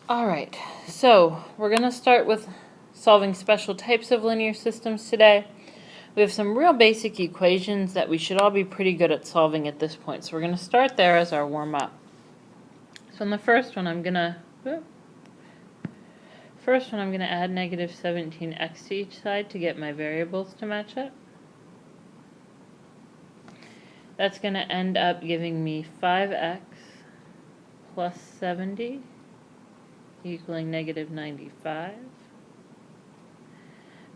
Alright, so we're going to start with solving special types of linear systems today. We have some real basic equations that we should all be pretty good at solving at this point. So we're going to start there as our warm-up. So in the first one, I'm going to add negative 17x to each side to get my variables to match up. That's going to end up giving me 5x plus 70 equaling negative 95. I'm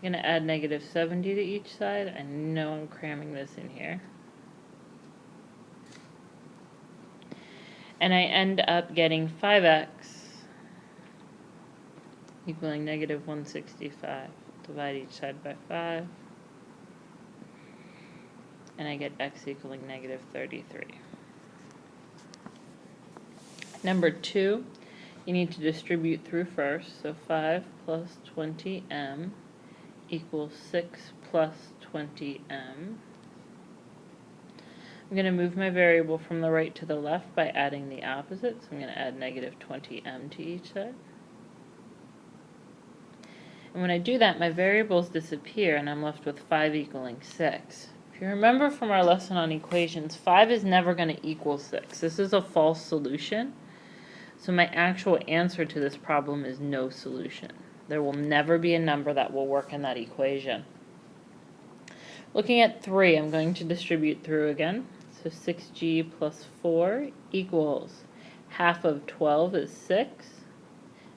going to add negative 70 to each side. I know I'm cramming this in here. And I end up getting 5x equaling negative 165. Divide each side by 5. And I get x equaling negative 33. Number 2, you need to distribute through first. So 5 plus 20m equals 6 plus 20m. I'm going to move my variable from the right to the left by adding the opposite. So I'm going to add negative 20m to each side. And when I do that, my variables disappear and I'm left with 5 equaling 6. If you remember from our lesson on equations, 5 is never going to equal 6. This is a false solution. So my actual answer to this problem is no solution. There will never be a number that will work in that equation. Looking at 3, I'm going to distribute through again. So 6g plus 4 equals half of 12 is 6,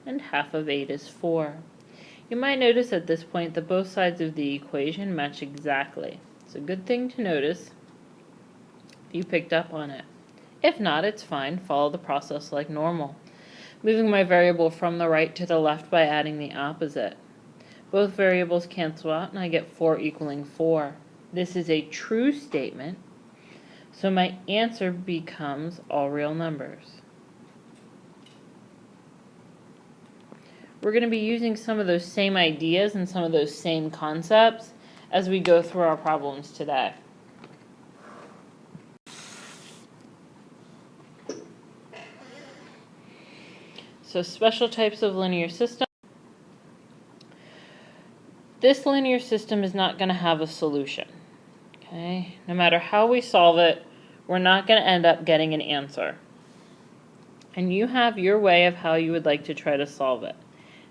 and half of 8 is 4. You might notice at this point that both sides of the equation match exactly. It's a good thing to notice if you picked up on it. If not, it's fine. Follow the process like normal. Moving my variable from the right to the left by adding the opposite. Both variables cancel out and I get 4 equaling 4. This is a true statement, so my answer becomes all real numbers. We're going to be using some of those same ideas and some of those same concepts as we go through our problems today. So special types of linear system. This linear system is not going to have a solution. Okay? No matter how we solve it, we're not going to end up getting an answer. And you have your way of how you would like to try to solve it.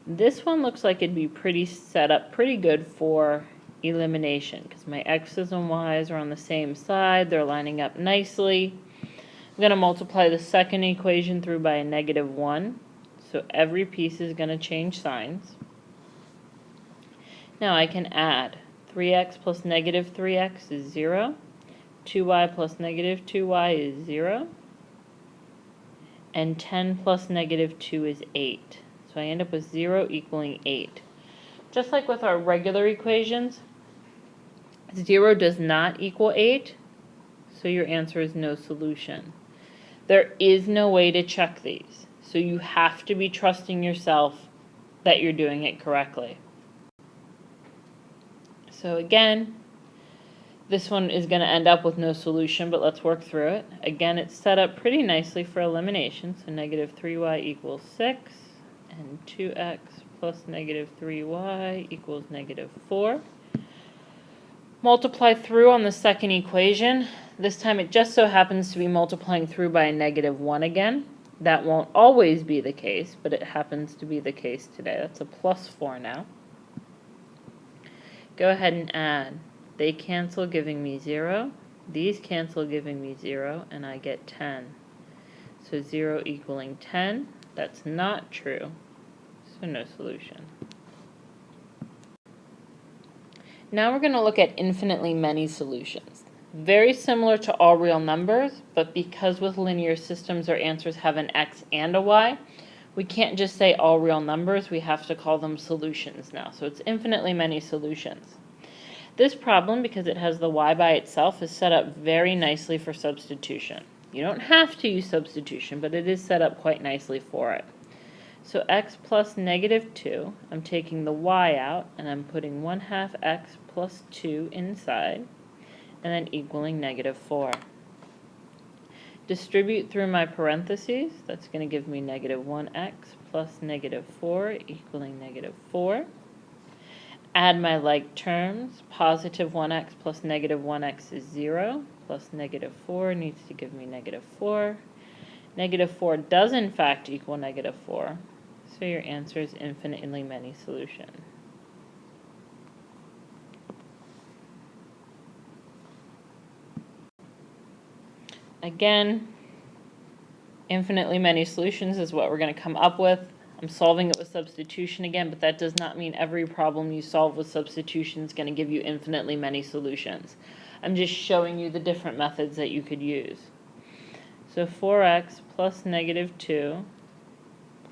This one looks like it'd be set up pretty good for elimination because my x's and y's are on the same side. They're lining up nicely. I'm going to multiply the second equation through by a negative 1. So every piece is going to change signs. Now I can add 3x plus negative 3x is 0. 2y plus negative 2y is 0. And 10 plus negative 2 is 8. So I end up with 0 equaling 8. Just like with our regular equations, 0 does not equal 8, so your answer is no solution. There is no way to check these, so you have to be trusting yourself that you're doing it correctly. So again, this one is going to end up with no solution, but let's work through it. Again, it's set up pretty nicely for elimination, so negative 3y equals 6. And 2x plus negative 3y equals negative 4. Multiply through on the second equation. This time it just so happens to be multiplying through by a negative 1 again. That won't always be the case, but it happens to be the case today. That's a plus 4 now. Go ahead and add. They cancel, giving me 0. These cancel, giving me 0, and I get 10. So 0 equaling 10. That's not true, so no solution. Now we're going to look at infinitely many solutions. Very similar to all real numbers, but because with linear systems our answers have an x and a y, we can't just say all real numbers, we have to call them solutions now. So it's infinitely many solutions. This problem, because it has the y by itself, is set up very nicely for substitution. You don't have to use substitution, but it is set up quite nicely for it. So x plus negative 2, I'm taking the y out, and I'm putting 1/2 x plus 2 inside, and then equaling negative 4. Distribute through my parentheses. That's going to give me negative 1x plus negative 4 equaling negative 4. Add my like terms. Positive 1x plus negative 1x is 0, plus negative 4 needs to give me negative 4. Negative 4 does in fact equal negative 4, so your answer is infinitely many solution. Again, infinitely many solutions is what we're going to come up with. I'm solving it with substitution again, but that does not mean every problem you solve with substitution is going to give you infinitely many solutions. I'm just showing you the different methods that you could use. So 4x plus negative 2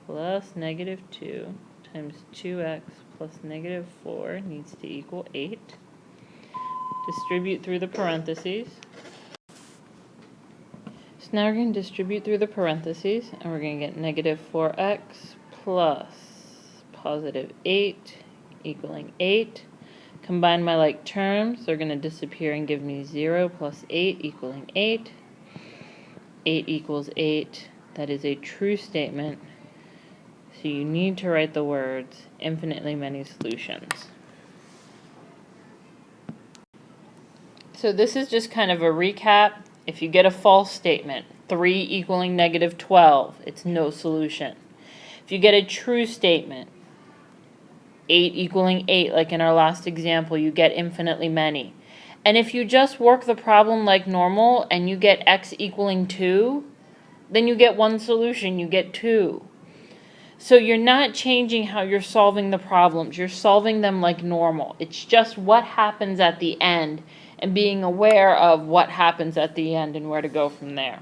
plus negative 2 times 2x plus negative 4 needs to equal 8. Distribute through the parentheses. So now we're going to distribute through the parentheses, and we're going to get negative 4x plus positive 8 equaling 8. Combine my like terms. They're going to disappear and give me 0 plus 8 equaling 8. 8 equals 8. That is a true statement. So you need to write the words infinitely many solutions. So this is just kind of a recap. If you get a false statement, 3 equaling negative 12, it's no solution. If you get a true statement, 8 equaling 8, like in our last example, you get infinitely many. And if you just work the problem like normal and you get x equaling 2, then you get one solution, you get 2. So you're not changing how you're solving the problems. You're solving them like normal. It's just what happens at the end and being aware of what happens at the end and where to go from there.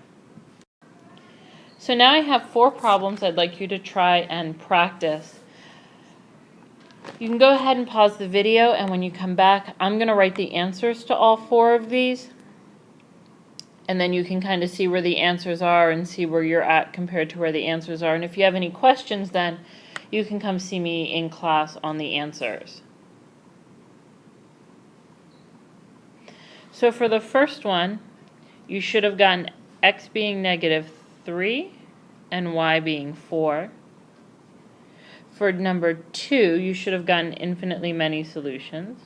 So now I have 4 problems I'd like you to try and practice. You can go ahead and pause the video, and when you come back, I'm going to write the answers to all 4 of these. And then you can kind of see where the answers are and see where you're at compared to where the answers are. And if you have any questions, then you can come see me in class on the answers. So for the first one, you should have gotten x being negative 3 and y being 4. For number 2, you should have gotten infinitely many solutions.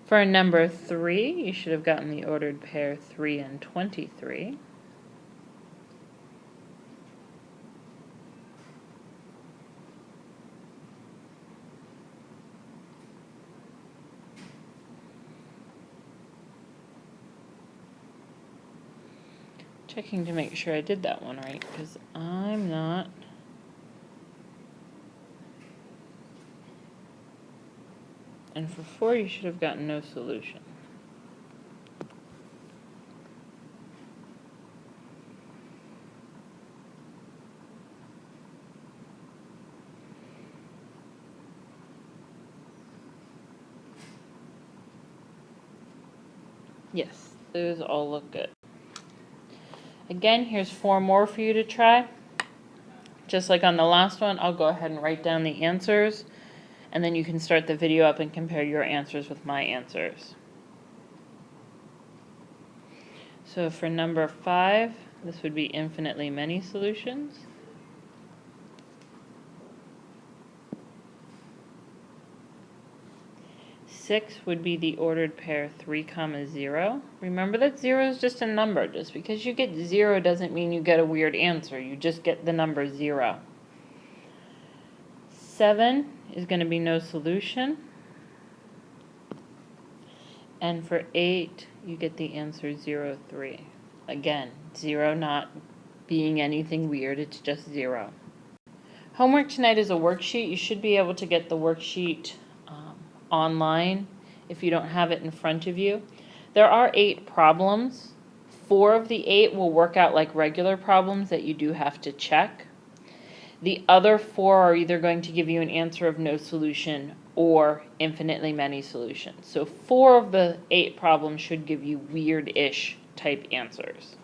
For number 3, you should have gotten the ordered pair 3 and 23. Checking to make sure I did that one right, because I'm not. And for 4, you should have gotten no solution. Yes, those all look good. Again, here's 4 more for you to try. Just like on the last one, I'll go ahead and write down the answers, and then you can start the video up and compare your answers with my answers. So for number 5, this would be infinitely many solutions. 6 would be the ordered pair 3, 0. Remember that 0 is just a number. Just because you get 0 doesn't mean you get a weird answer. You just get the number 0. 7 is going to be no solution. And for 8, you get the answer 0, 3. Again, 0 not being anything weird, it's just 0. Homework tonight is a worksheet. You should be able to get the worksheet online if you don't have it in front of you. There are 8 problems. 4 of the 8 will work out like regular problems that you do have to check. The other 4 are either going to give you an answer of no solution or infinitely many solutions. So 4 of the 8 problems should give you weird-ish type answers.